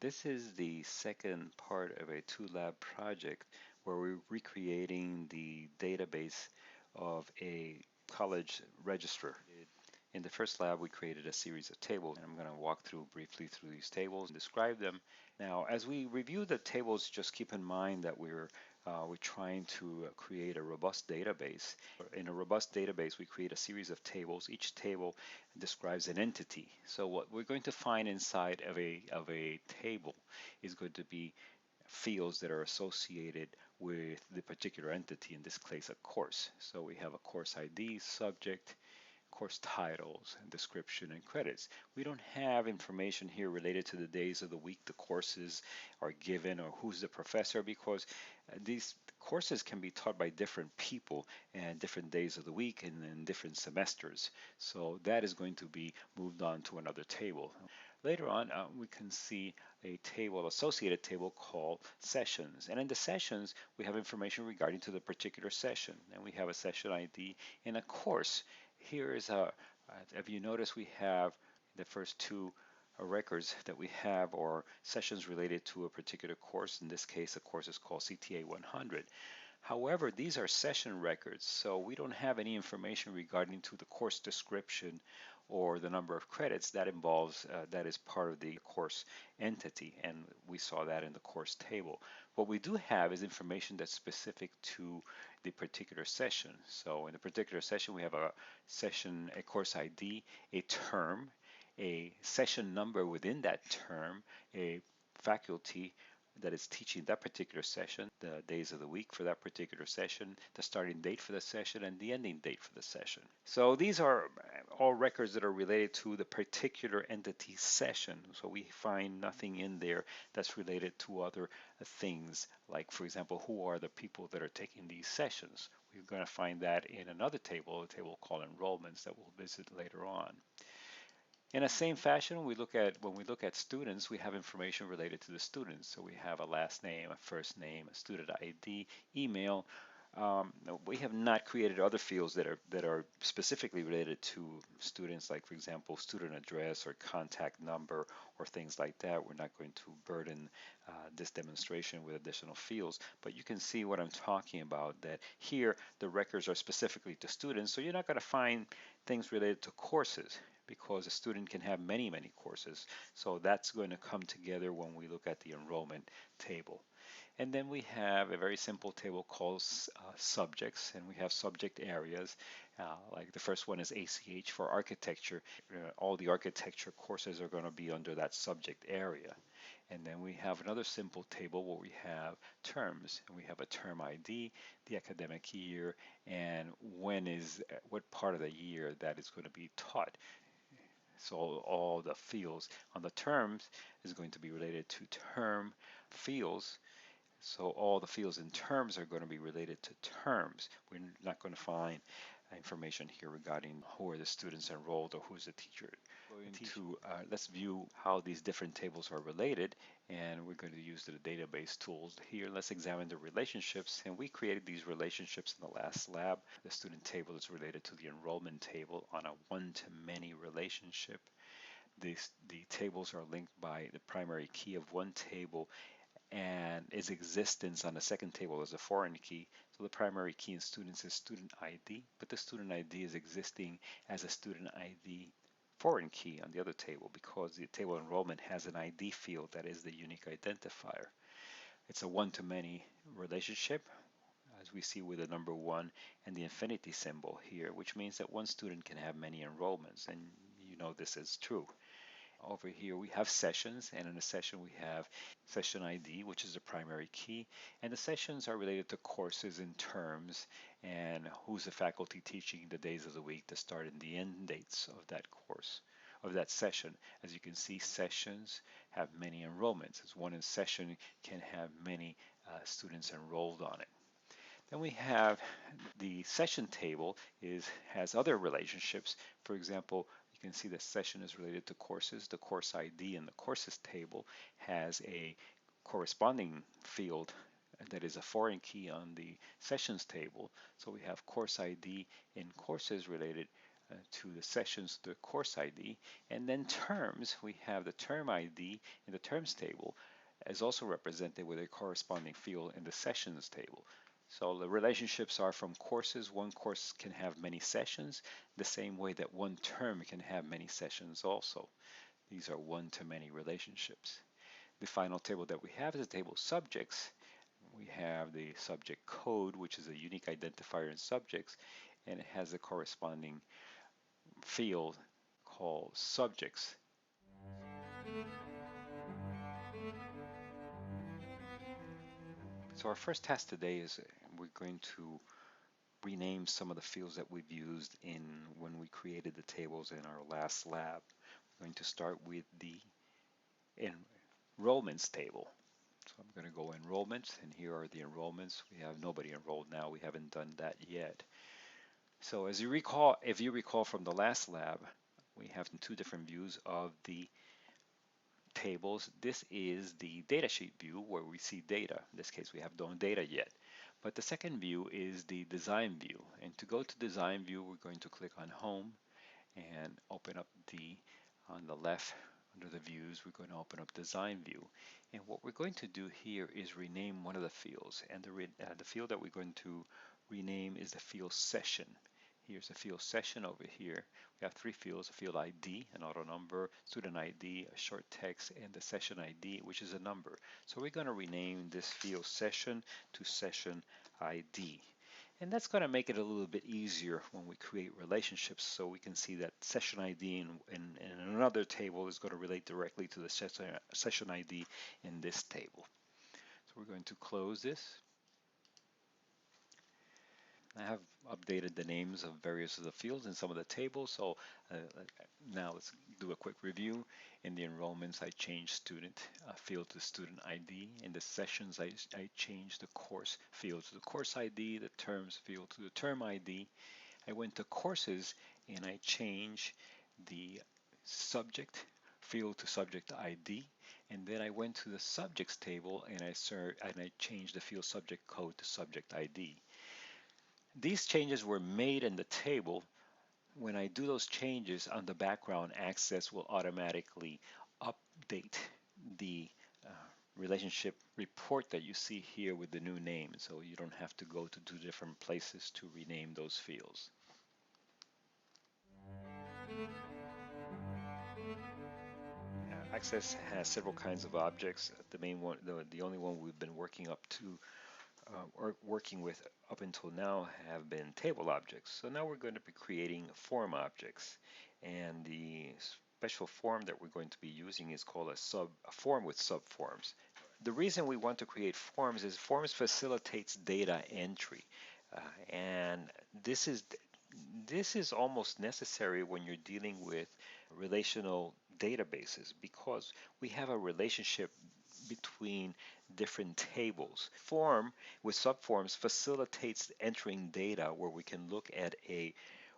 This is the second part of a two-lab project where we're recreating the database of a college registrar. In the first lab, we created a series of tables, and I'm going to walk through briefly through these tables and describe them. Now, as we review the tables, just keep in mind that we're trying to create a robust database. In a robust database, we create a series of tables. Each table describes an entity. So what we're going to find inside of a table is going to be fields that are associated with the particular entity, in this case, a course. So we have a course ID, subject, course titles, description, and credits. We don't have information here related to the days of the week the courses are given or who's the professor, because these courses can be taught by different people and different days of the week and in different semesters. So that is going to be moved on to another table. Later on, we can see a table, associated table called sessions. And in the sessions, we have information regarding to the particular session. And we have a session ID and a course. Here is if you notice, we have the first two records that we have or sessions related to a particular course. In this case, the course is called CTA 100. However, these are session records, so we don't have any information regarding to the course description or the number of credits that is part of the course entity, and we saw that in the course table. What we do have is information that's specific to the particular session. So in the particular session, we have a course ID, a term, a session number within that term, a faculty that is teaching that particular session, the days of the week for that particular session, the starting date for the session, and the ending date for the session. So these are all records that are related to the particular entity session. So we find nothing in there that's related to other things, like, for example, who are the people that are taking these sessions. We're going to find that in another table, a table called enrollments, that we'll visit later on. In the same fashion, when we look at students, we have information related to the students. So we have a last name, a first name, a student ID, email. We have not created other fields that are specifically related to students, like, for example, student address or contact number or things like that. We're not going to burden this demonstration with additional fields, but you can see what I'm talking about, that here the records are specifically to students, so you're not going to find things related to courses, because a student can have many courses. So that's going to come together when we look at the enrollment table. And then we have a very simple table called subjects, and we have subject areas. Like the first one is ACH for architecture. All the architecture courses are going to be under that subject area. And then we have another simple table where we have terms, and we have a term ID, the academic year, and what part of the year that is going to be taught. So all the fields on the terms is going to be related to term fields. So all the fields in terms are going to be related to terms. We're not going to find information here regarding who are the students enrolled or who's the teacher. Let's view how these different tables are related, and we're going to use the database tools here. Let's examine the relationships, and we created these relationships in the last lab. The student table is related to the enrollment table on a one-to-many relationship. The tables are linked by the primary key of one table and its existence on the second table as a foreign key. So the primary key in students is student ID, but the student ID is existing as a student ID foreign key on the other table, because the table enrollment has an ID field that is the unique identifier. It's a one-to-many relationship, as we see with the number 1 and the infinity symbol here, which means that one student can have many enrollments, and you know this is true. Over here we have sessions, and in a session we have session ID, which is the primary key, and the sessions are related to courses in terms and who's the faculty teaching, the days of the week, the start and the end dates of that course, of that session. As you can see, sessions have many enrollments, as one in session can have many students enrolled on it. Then we have the session table has other relationships. For example, you can see the session is related to courses. The course ID in the courses table has a corresponding field that is a foreign key on the sessions table. So we have course ID in courses related to the sessions, the course ID, and then terms, we have the term ID in the terms table is also represented with a corresponding field in the sessions table. So the relationships are from courses. One course can have many sessions, the same way that one term can have many sessions also. These are one-to-many relationships. The final table that we have is the table subjects. We have the subject code, which is a unique identifier in subjects, and it has a corresponding field called subjects. So our first task today is we're going to rename some of the fields that we've used in when we created the tables in our last lab. We're going to start with the enrollments table. So I'm going to go enrollments, and here are the enrollments. We have nobody enrolled now. We haven't done that yet. So as you recall, if you recall from the last lab, we have two different views of the tables. This is the datasheet view where we see data. In this case, we have no data yet. But the second view is the design view. And to go to design view, we're going to click on home and open up on the left under the views, we're going to open up design view. And what we're going to do here is rename one of the fields. And the field that we're going to rename is the field session. Here's the field session over here. We have three fields: a field ID, an auto number, student ID, a short text, and the session ID, which is a number. So we're going to rename this field session to session ID. And that's going to make it a little bit easier when we create relationships, so we can see that session ID in another table is going to relate directly to the session ID in this table. So we're going to close this. I have updated the names of various of the fields in some of the tables, so now let's do a quick review. In the enrollments, I changed student field to student ID. In the sessions, I changed the course field to the course ID, the terms field to the term ID. I went to courses and I changed the subject field to subject ID, and then I went to the subjects table and I changed the field subject code to subject ID. These changes were made in the table. When I do those changes on the background, Access will automatically update the relationship report that you see here with the new name, so you don't have to go to two different places to rename those fields. Access has several kinds of objects. The main one, the only one we've been working up to or working with up until now have been table objects. So now we're going to be creating form objects, and the special form that we're going to be using is called a form with subforms. The reason we want to create forms is forms facilitates data entry, and this is almost necessary when you're dealing with relational databases, because we have a relationship between different tables. Form with subforms facilitates entering data where we can look at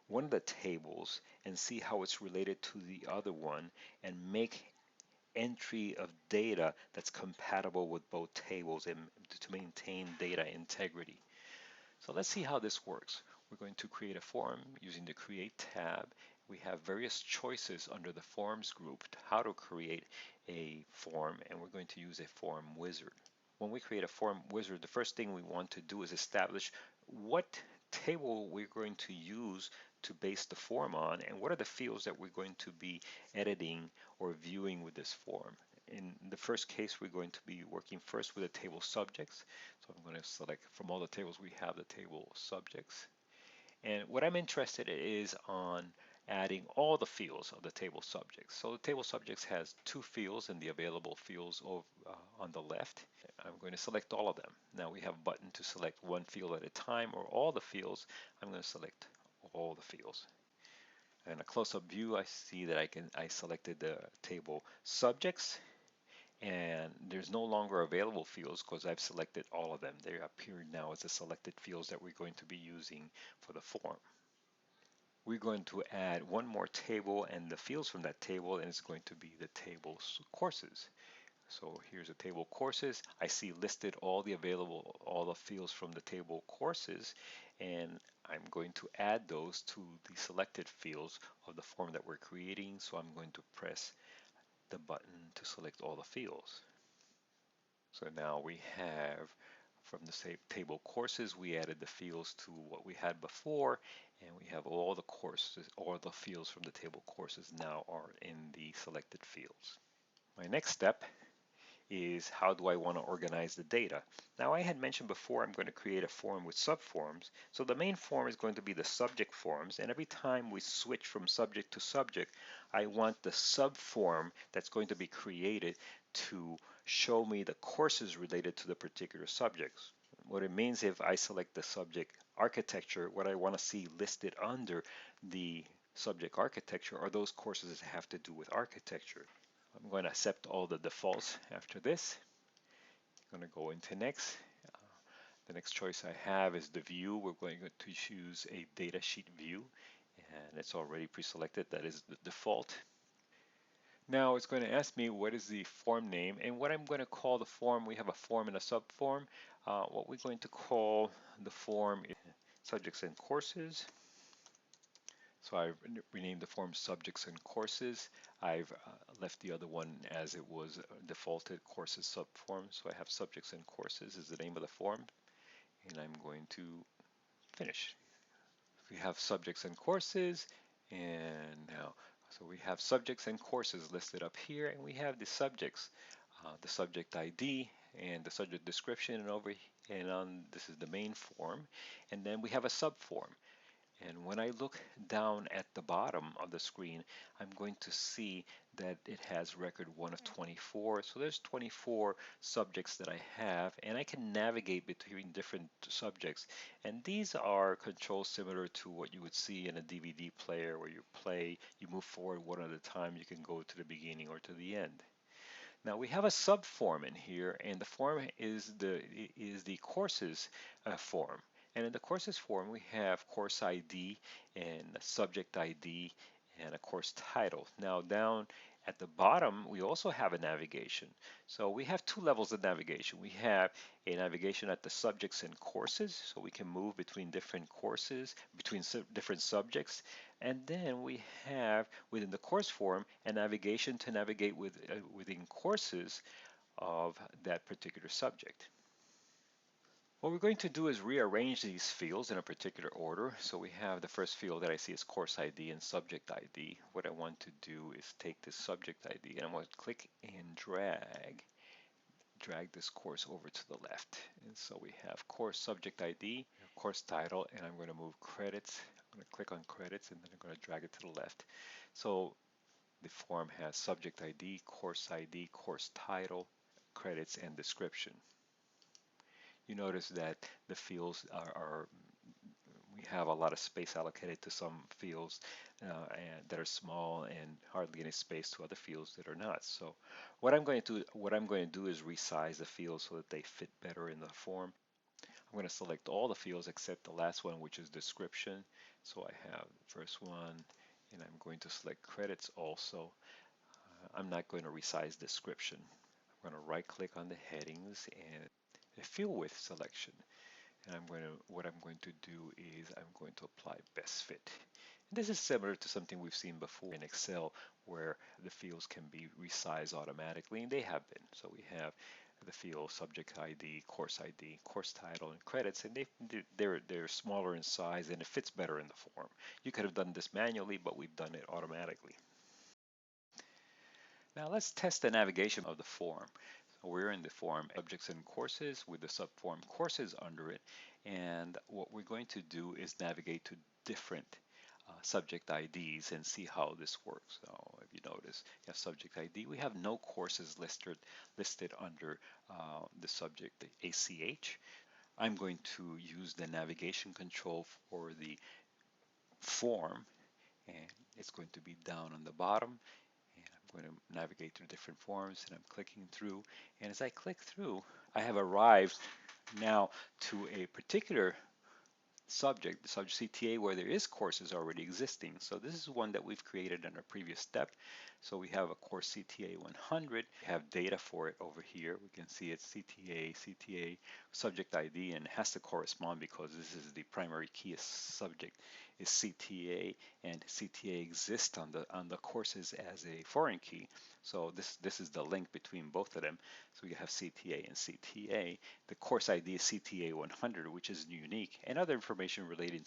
one of the tables and see how it's related to the other one and make entry of data that's compatible with both tables and to maintain data integrity. So let's see how this works. We're going to create a form using the Create tab. We have various choices under the Forms group how to create a form, and we're going to use a form wizard. When we create a form wizard, the first thing we want to do is establish what table we're going to use to base the form on, and what are the fields that we're going to be editing or viewing with this form. In the first case, we're going to be working first with the table subjects. So I'm going to select from all the tables we have the table subjects. And what I'm interested in is on adding all the fields of the table subjects. So the table subjects has two fields in the available fields on the left. I'm going to select all of them. Now we have a button to select one field at a time or all the fields. I'm going to select all the fields. In a close-up view, I see that I selected the table subjects, and there's no longer available fields because I've selected all of them. They appear now as the selected fields that we're going to be using for the form. We're going to add one more table and the fields from that table, and it's going to be the table courses. So here's the table courses. I see listed all the fields from the table courses, and I'm going to add those to the selected fields of the form that we're creating. So I'm going to press the button to select all the fields. So now we have from the table courses, we added the fields to what we had before, and we have all the courses, all the fields from the table courses now are in the selected fields. My next step is how do I want to organize the data. Now I had mentioned before I'm going to create a form with subforms. So the main form is going to be the subject forms, and every time we switch from subject to subject, I want the subform that's going to be created to show me the courses related to the particular subjects. What it means, if I select the subject architecture, what I want to see listed under the subject architecture are those courses that have to do with architecture. I'm going to accept all the defaults after this. I'm going to go into next. The next choice I have is the view. We're going to choose a datasheet view, and it's already pre-selected. That is the default. Now it's going to ask me what is the form name and what I'm going to call the form. We have a form and a subform. What we're going to call the form is subjects and courses. So I've renamed the form subjects and courses. I've left the other one as it was defaulted courses subform. So I have subjects and courses is the name of the form, and I'm going to finish. We have subjects and courses, and now so we have subjects and courses listed up here, and we have the subjects, the subject ID and the subject description, and over and on this is the main form, and then we have a subform. And when I look down at the bottom of the screen, I'm going to see that it has record 1 of 24. So there's 24 subjects that I have, and I can navigate between different subjects. And these are controls similar to what you would see in a DVD player where you play, you move forward one at a time, you can go to the beginning or to the end. Now we have a subform in here, and the form is the courses form. And in the courses form, we have course ID and a subject ID and a course title. Now down at the bottom, we also have a navigation. So we have two levels of navigation. We have a navigation at the subjects and courses, so we can move between different courses, between different subjects. And then we have within the course form a navigation to navigate within courses of that particular subject. What we're going to do is rearrange these fields in a particular order. So we have the first field that I see is course ID and subject ID. What I want to do is take this subject ID and I'm going to click and drag this course over to the left. And so we have course subject ID, course title, and I'm going to move credits. I'm going to click on credits and then I'm going to drag it to the left. So the form has subject ID, course title, credits, and description. You notice that the fields we have a lot of space allocated to some fields and that are small and hardly any space to other fields that are not. So what I'm going to do is resize the fields so that they fit better in the form. I'm going to select all the fields except the last one, which is description. So I have the first one, and I'm going to select credits also. I'm not going to resize description. I'm going to right click on the headings and a field width selection. And what I'm going to do is I'm going to apply best fit. And this is similar to something we've seen before in Excel where the fields can be resized automatically, and they have been. So we have the field subject ID, course title, and credits, and they're smaller in size and it fits better in the form. You could have done this manually, but we've done it automatically. Now let's test the navigation of the form. So we're in the form subjects and courses with the subform courses under it, and what we're going to do is navigate to different subject IDs and see how this works. So if you notice, you have subject ID. We have no courses listed under the subject, the ACH. I'm going to use the navigation control for the form, and it's going to be down on the bottom. And I'm going to navigate through different forms, and I'm clicking through. And as I click through, I have arrived now to a particular subject, the subject CTA, where there is courses already existing. So this is one that we've created in our previous step. So we have a course CTA 100. We have data for it over here. We can see it's CTA, subject ID, and it has to correspond because this is the primary key subject is CTA, and CTA exists on the courses as a foreign key. So this is the link between both of them. So we have CTA and CTA. The course ID is CTA 100, which is unique, and other information relating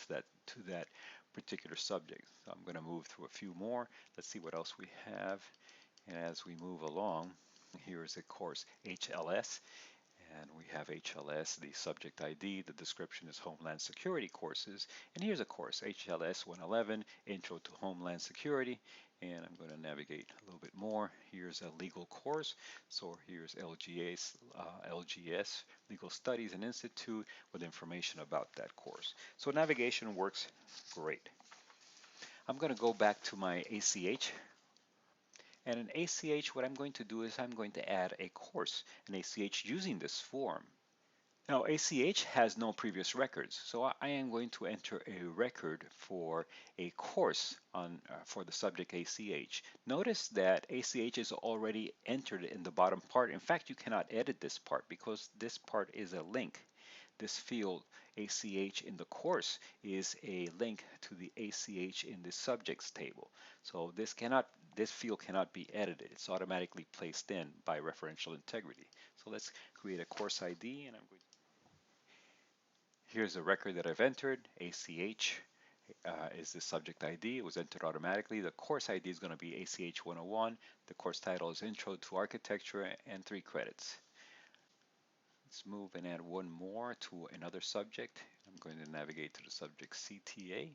to that particular subject. So I'm going to move through a few more. Let's see what else we have. And as we move along, here is a course HLS, and we have HLS, the subject ID, the description is Homeland Security courses, and here's a course, HLS 111, Intro to Homeland Security, and I'm going to navigate a little bit more. Here's a legal course, so here's LGS, Legal Studies and Institute, with information about that course. So navigation works great. I'm going to go back to my ACH. And in ACH, what I'm going to do is I'm going to add a course in ACH using this form. Now, ACH has no previous records, so I am going to enter a record for a course for the subject ACH. Notice that ACH is already entered in the bottom part. In fact, you cannot edit this part because this part is a link. This field ACH in the course is a link to the ACH in the subjects table. So this field cannot be edited. It's automatically placed in by referential integrity. So let's create a course ID, and I'm going. Here's a record that I've entered. ACH is the subject ID. It was entered automatically. The course ID is going to be ACH 101. The course title is Intro to Architecture, and 3 credits. Let's move and add one more to another subject. I'm going to navigate to the subject CTA.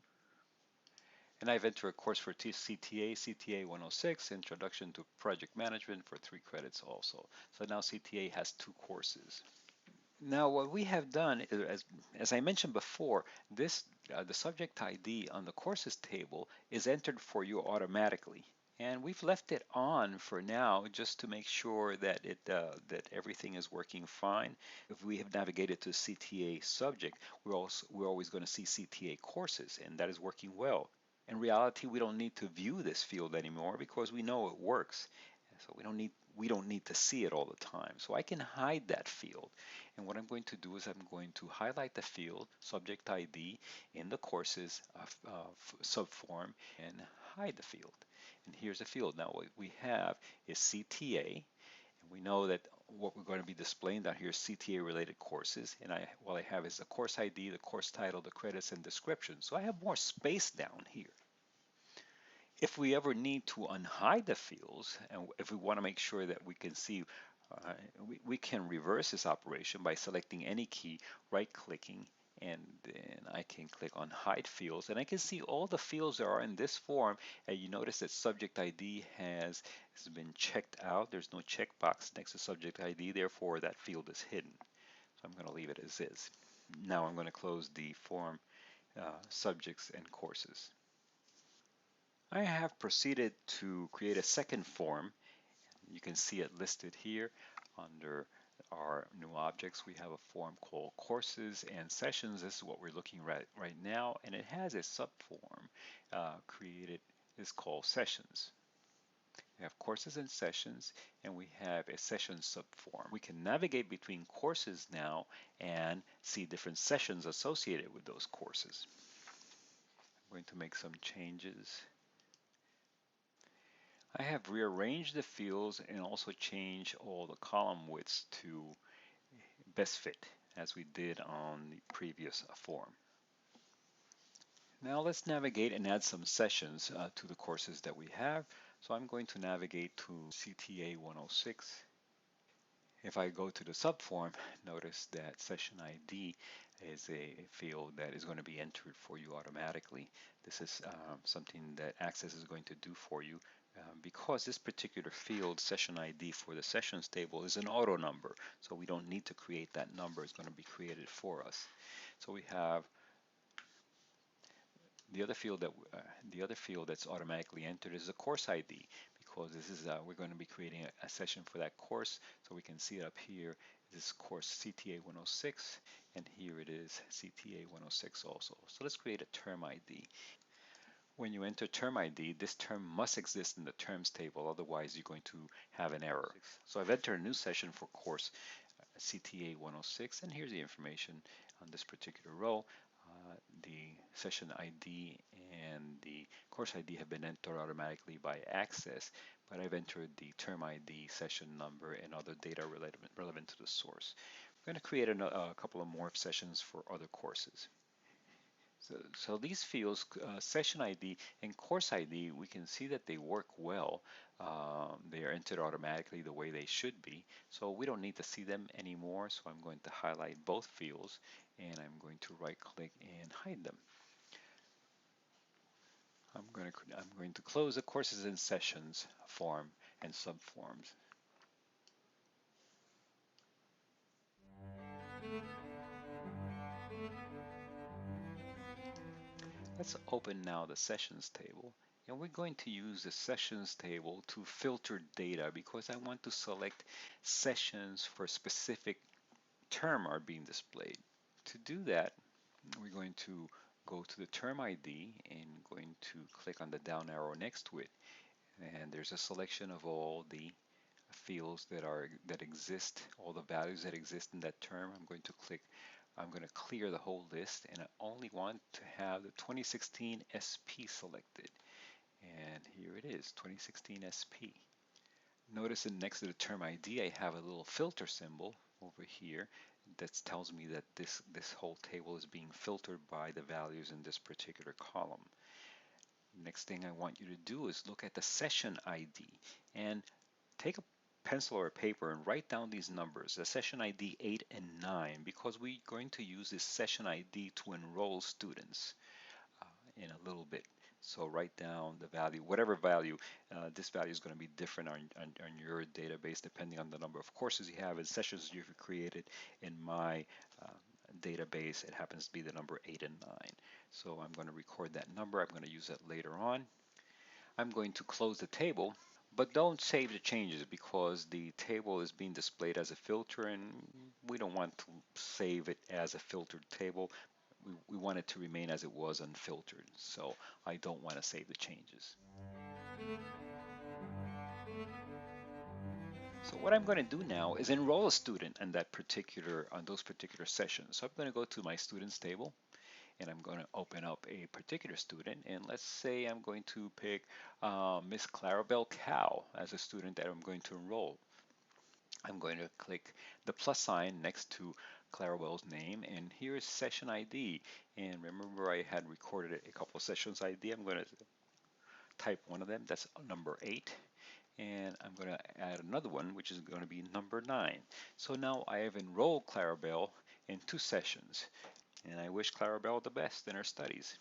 And I've entered a course for CTA 106, Introduction to Project Management, for 3 credits also. So now CTA has 2 courses. Now what we have done is, as I mentioned before, the subject ID on the courses table is entered for you automatically. And we've left it on for now just to make sure that that everything is working fine. If we have navigated to CTA subject, we're always going to see CTA courses, and that is working well. In reality, we don't need to view this field anymore because we know it works. So we don't need to see it all the time. So I can hide that field. And what I'm going to do is I'm going to highlight the field subject ID in the courses subform and hide the field. And here's the field. Now what we have is CTA, and we know that what we're going to be displaying down here is CTA related courses, and what I have is the course ID, the course title, the credits, and description. So I have more space down here. If we ever need to unhide the fields, and if we want to make sure that we can see, we can reverse this operation by selecting any key, right-clicking, and then I can click on Hide Fields, and I can see all the fields that are in this form. And you notice that Subject ID has been checked out. There's no checkbox next to Subject ID, therefore that field is hidden. So I'm going to leave it as is. Now I'm going to close the form Subjects and Courses. I have proceeded to create a second form. You can see it listed here under our new objects. We have a form called Courses and Sessions. This is what we're looking at right now, and it has a subform created. It's called Sessions. We have Courses and Sessions, and we have a Session subform. We can navigate between courses now and see different sessions associated with those courses. I'm going to make some changes. I have rearranged the fields and also changed all the column widths to best fit as we did on the previous form. Now let's navigate and add some sessions to the courses that we have. So I'm going to navigate to CTA 106. If I go to the subform, notice that session ID is a field that is going to be entered for you automatically. This is something that Access is going to do for you because this particular field, session ID for the sessions table, is an auto number. So we don't need to create that number. It's going to be created for us. So we have the other field that's automatically entered is the course ID because this is we're going to be creating a session for that course. So we can see it up here. This course CTA 106, and here it is CTA 106 also. So let's create a term ID. When you enter term ID, this term must exist in the terms table, otherwise you're going to have an error. So I've entered a new session for course CTA 106, and here's the information on this particular row. The session ID and the course ID have been entered automatically by Access, but I've entered the term ID, session number, and other data relevant to the source. I'm going to create a couple of more sessions for other courses. So these fields, session ID and course ID, we can see that they work well. They are entered automatically the way they should be. So we don't need to see them anymore. So I'm going to highlight both fields and I'm going to right click and hide them. I'm going to close the courses and sessions form and subforms. Let's open now the sessions table, and we're going to use the sessions table to filter data because I want to select sessions for specific term are being displayed. To do that, we're going to go to the term ID and going to click on the down arrow next to it, and there's a selection of all the fields that exist, all the values that exist in that term. I'm going to clear the whole list, and I only want to have the 2016 SP selected. And here it is, 2016 SP. Notice that next to the term ID, I have a little filter symbol over here that tells me that this whole table is being filtered by the values in this particular column. Next thing I want you to do is look at the session ID and take a pencil or a paper and write down these numbers, the session ID 8 and 9, because we're going to use this session ID to enroll students in a little bit. So write down the value, whatever value. This value is going to be different on your database depending on the number of courses you have and sessions you've created. In my database, it happens to be the number 8 and 9. So I'm going to record that number. I'm going to use that later on. I'm going to close the table, but don't save the changes because the table is being displayed as a filter and we don't want to save it as a filtered table. We want it to remain as it was unfiltered, so I don't want to save the changes. So what I'm going to do now is enroll a student on those particular sessions. So I'm going to go to my students table and I'm going to open up a particular student, and let's say I'm going to pick Miss Clarabelle Cow as a student that I'm going to enroll. I'm going to click the plus sign next to Clarabelle's name, and here's session ID. And remember, I had recorded a couple of sessions ID. I'm going to type one of them, that's number 8, and I'm going to add another one, which is going to be number 9. So now I have enrolled Clarabelle in 2 sessions, and I wish Clarabelle the best in her studies.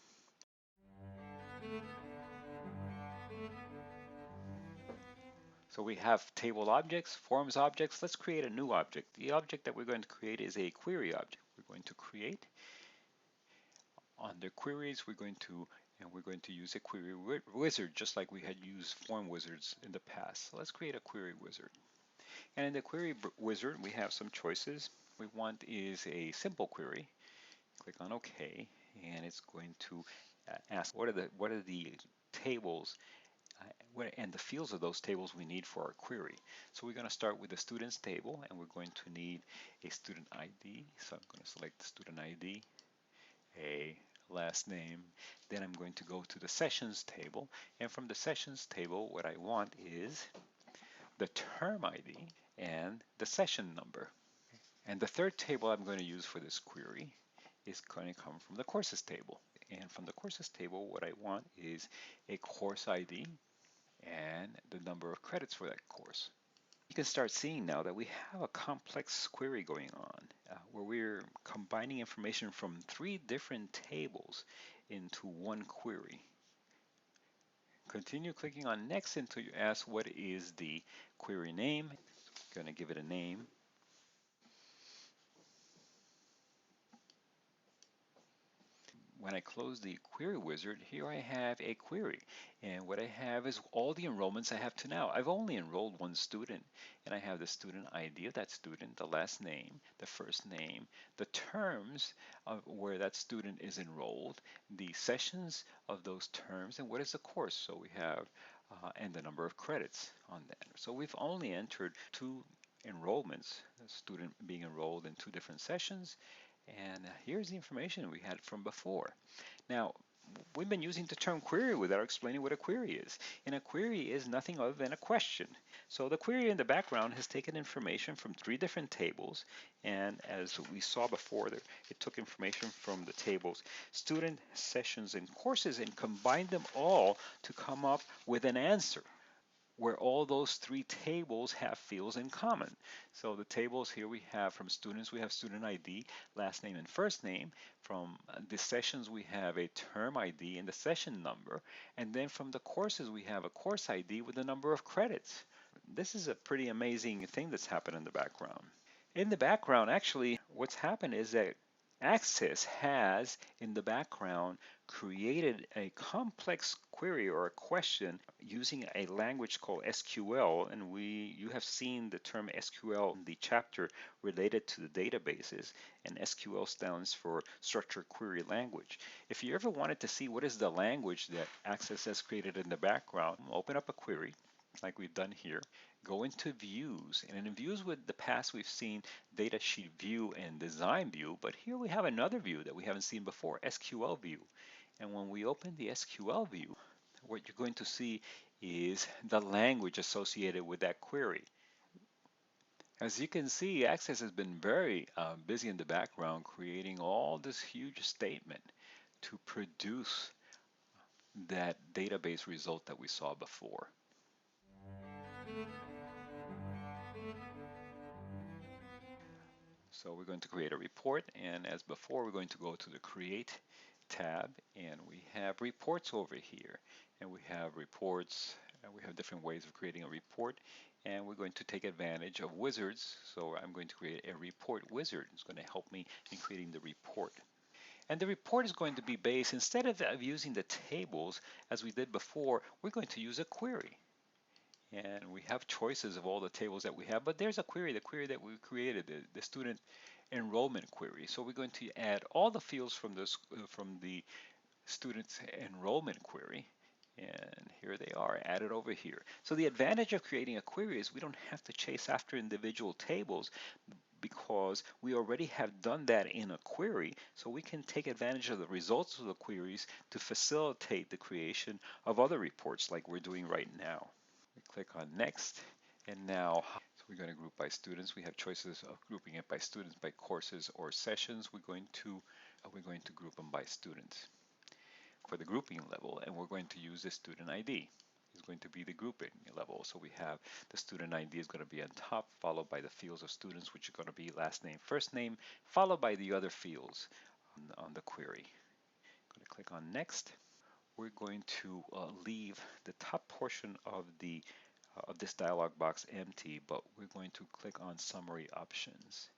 So we have table objects, forms objects. Let's create a new object. The object that we're going to create is a query object. We're going to create under queries. We're going to use a query wizard just like we had used form wizards in the past. So let's create a query wizard. And in the query wizard, we have some choices. What we want is a simple query. Click on OK, and it's going to ask what are the tables and the fields of those tables we need for our query. So we're going to start with the students table, and we're going to need a student ID. So I'm going to select the student ID, a last name. Then I'm going to go to the sessions table, and from the sessions table, what I want is the term ID and the session number. And the third table I'm going to use for this query is going to come from the courses table. And from the courses table, what I want is a course ID and the number of credits for that course. You can start seeing now that we have a complex query going on where we're combining information from 3 different tables into one query. Continue clicking on next until you ask what is the query name. I'm going to give it a name. when I close the query wizard, here I have a query. And what I have is all the enrollments I have to now. I've only enrolled one student, and I have the student ID of that student, the last name, the first name, the terms of where that student is enrolled, the sessions of those terms, and what is the course. So we have, and the number of credits on that. So we've only entered two enrollments, a student being enrolled in two different sessions, and here's the information we had from before. Now, we've been using the term query without explaining what a query is. And a query is nothing other than a question. So the query in the background has taken information from three different tables. And as we saw before, it took information from the tables, student, sessions, and courses, and combined them all to come up with an answer where all those three tables have fields in common. So the tables here we have from students, we have student ID, last name and first name. From the sessions, we have a term ID and the session number. And then from the courses, we have a course ID with the number of credits. This is a pretty amazing thing that's happened in the background. In the background, actually, what's happened is that Access has, in the background, created a complex query or a question using a language called SQL, and you have seen the term SQL in the chapter related to the databases, and SQL stands for Structured Query Language. If you ever wanted to see what is the language that Access has created in the background, open up a query like we've done here, go into views, and in views with the past we've seen data sheet view and design view, but here we have another view that we haven't seen before, SQL view. And when we open the SQL view, what you're going to see is the language associated with that query. As you can see, Access has been very busy in the background creating all this huge statement to produce that database result that we saw before. So we're going to create a report, and as before, we're going to go to the Create tab, and we have reports over here. And we have reports, and we have different ways of creating a report, and we're going to take advantage of wizards. So I'm going to create a report wizard. It's going to help me in creating the report. And the report is going to be based, instead of using the tables as we did before, we're going to use a query. And we have choices of all the tables that we have, but there's a query, the query that we created, the student enrollment query. So we're going to add all the fields from the student enrollment query, and here they are added over here. So the advantage of creating a query is we don't have to chase after individual tables because we already have done that in a query, so we can take advantage of the results of the queries to facilitate the creation of other reports like we're doing right now. We click on next, and now so we're going to group by students. We have choices of grouping it by students, by courses, or sessions. We're going to group them by students for the grouping level, and we're going to use the student ID. Is going to be the grouping level. So we have the student ID is going to be on top, followed by the fields of students, which are going to be last name, first name, followed by the other fields on the query. I'm going to click on next. We're going to leave the top portion of this dialog box empty, but we're going to click on summary options.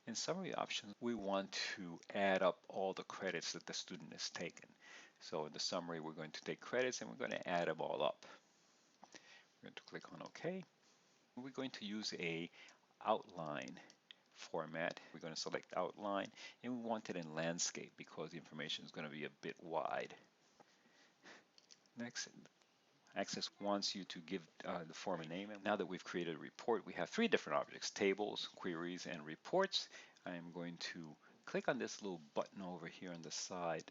In summary options, we want to add up all the credits that the student has taken. So in the summary, we're going to take credits and we're going to add them all up. We're going to click on OK. We're going to use a outline format. We're going to select outline, and we want it in landscape because the information is going to be a bit wide. Next, Access wants you to give the form a name. And now that we've created a report, we have three different objects: tables, queries, and reports. I'm going to click on this little button over here on the side.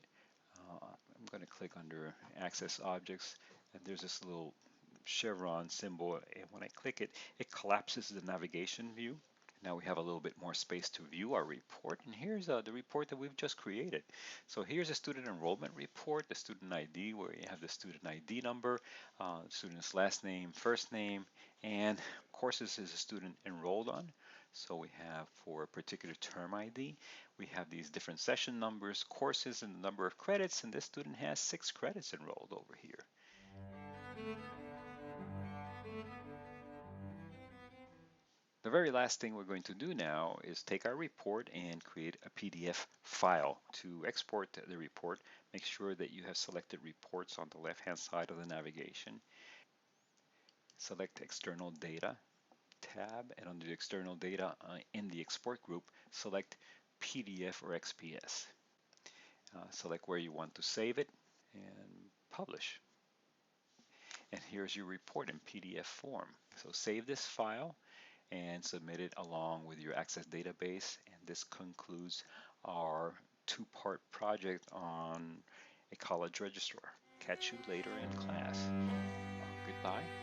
I'm going to click under Access Objects, and there's this little chevron symbol, and when I click it, it collapses the navigation view. Now we have a little bit more space to view our report, and here's the report that we've just created. So here's a student enrollment report, the student ID, where you have the student ID number, student's last name, first name, and courses is a student enrolled on. So we have for a particular term ID, we have these different session numbers, courses, and the number of credits, and this student has 6 credits enrolled over here. The very last thing we're going to do now is take our report and create a PDF file. To export the report, make sure that you have selected reports on the left-hand side of the navigation. Select external data tab, and under the external data in the export group, select PDF or XPS. Select where you want to save it and publish. And here's your report in PDF form. So save this file and submit it along with your Access database. And this concludes our two-part project on a college registrar. Catch you later in class. Goodbye.